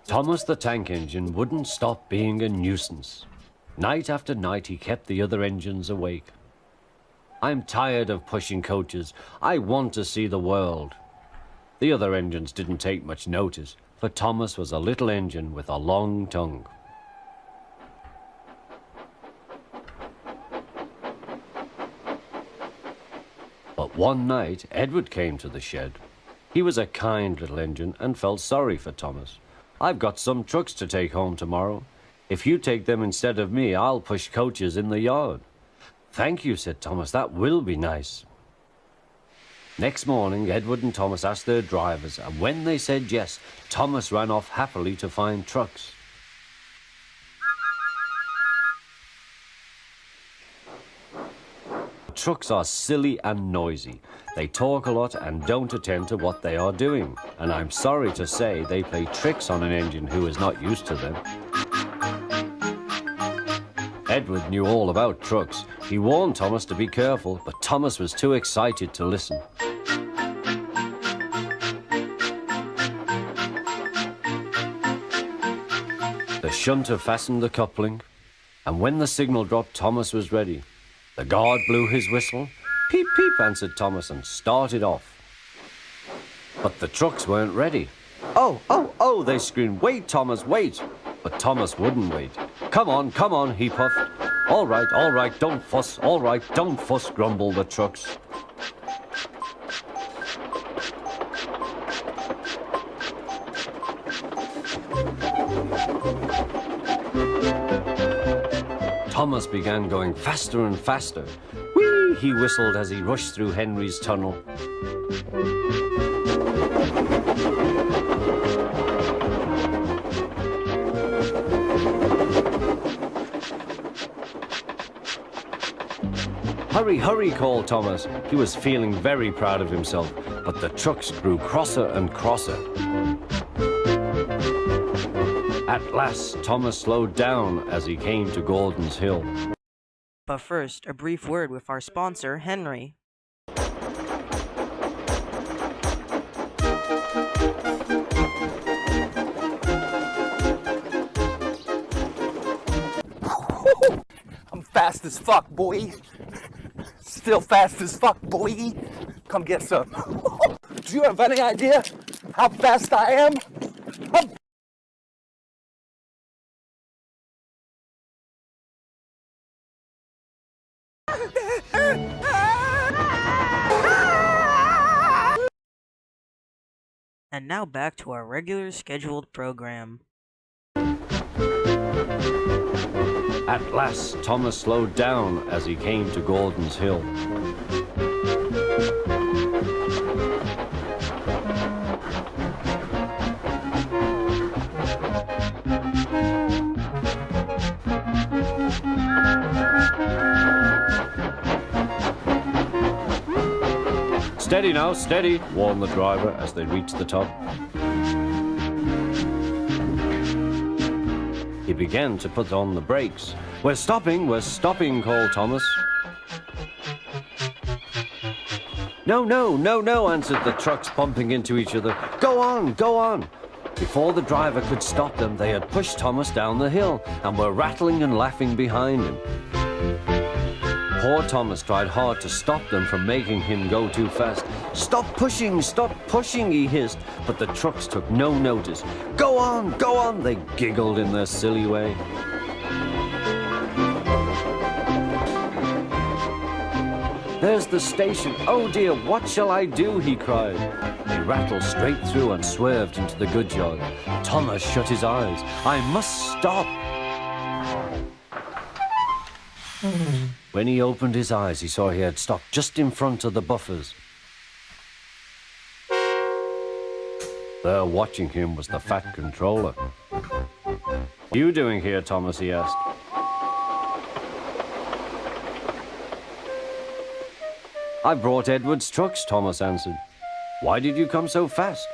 Thomas the Tank Engine wouldn't stop being a nuisance. Night after night he kept the other engines awake. I'm tired of pushing coaches. I want to see the world. The other engines didn't take much notice, for Thomas was a little engine with a long tongue. But one night, Edward came to the shed. He was a kind little engine and felt sorry for Thomas. "I've got some trucks to take home tomorrow. If you take them instead of me, I'll push coaches in the yard." "Thank you," said Thomas. "That will be nice." Next morning, Edward and Thomas asked their drivers, and when they said yes, Thomas ran off happily to find trucks. Trucks are silly and noisy. They talk a lot and don't attend to what they are doing. And I'm sorry to say they play tricks on an engine who is not used to them. Edward knew all about trucks. He warned Thomas to be careful, but Thomas was too excited to listen. The shunter fastened the coupling, and when the signal dropped, Thomas was ready. The guard blew his whistle. "Peep, peep," answered Thomas, and started off. But the trucks weren't ready. "Oh, oh, oh," they screamed. "Wait, Thomas, wait." But Thomas wouldn't wait. Come on," he puffed. All right, don't fuss. All right, don't fuss," grumbled the trucks. Thomas began going faster and faster. "Whee!" he whistled as he rushed through Henry's tunnel. "Hurry, hurry," called Thomas. He was feeling very proud of himself, but the trucks grew crosser and crosser. At last, Thomas slowed down as he came to Gordon's Hill. But first, a brief word with our sponsor, Henry. I'm fast as fuck, boy. Still fast as fuck, boy. Come get some. Do you have any idea how fast I am? And now back to our regular scheduled program. At last, Thomas slowed down as he came to Gordon's Hill. "Steady now, steady," warned the driver as they reached the top. He began to put on the brakes. We're stopping," called Thomas. No," answered the trucks, bumping into each other. Go on." Before the driver could stop them, they had pushed Thomas down the hill and were rattling and laughing behind him. Poor Thomas tried hard to stop them from making him go too fast. Stop pushing, he hissed, but the trucks took no notice. Go on, they giggled in their silly way. "There's the station. Oh dear, what shall I do?" he cried. He rattled straight through and swerved into the goods yard. Thomas shut his eyes. "I must stop." When he opened his eyes, he saw he had stopped just in front of the buffers. There watching him was the fat controller. "What are you doing here, Thomas?" he asked. "I brought Edward's trucks," Thomas answered. "Why did you come so fast?"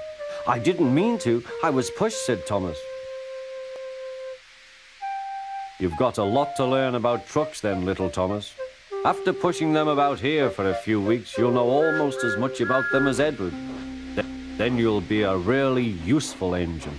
"I didn't mean to. I was pushed," said Thomas. "You've got a lot to learn about trucks then, little Thomas. After pushing them about here for a few weeks, you'll know almost as much about them as Edward." Then you'll be a really useful engine.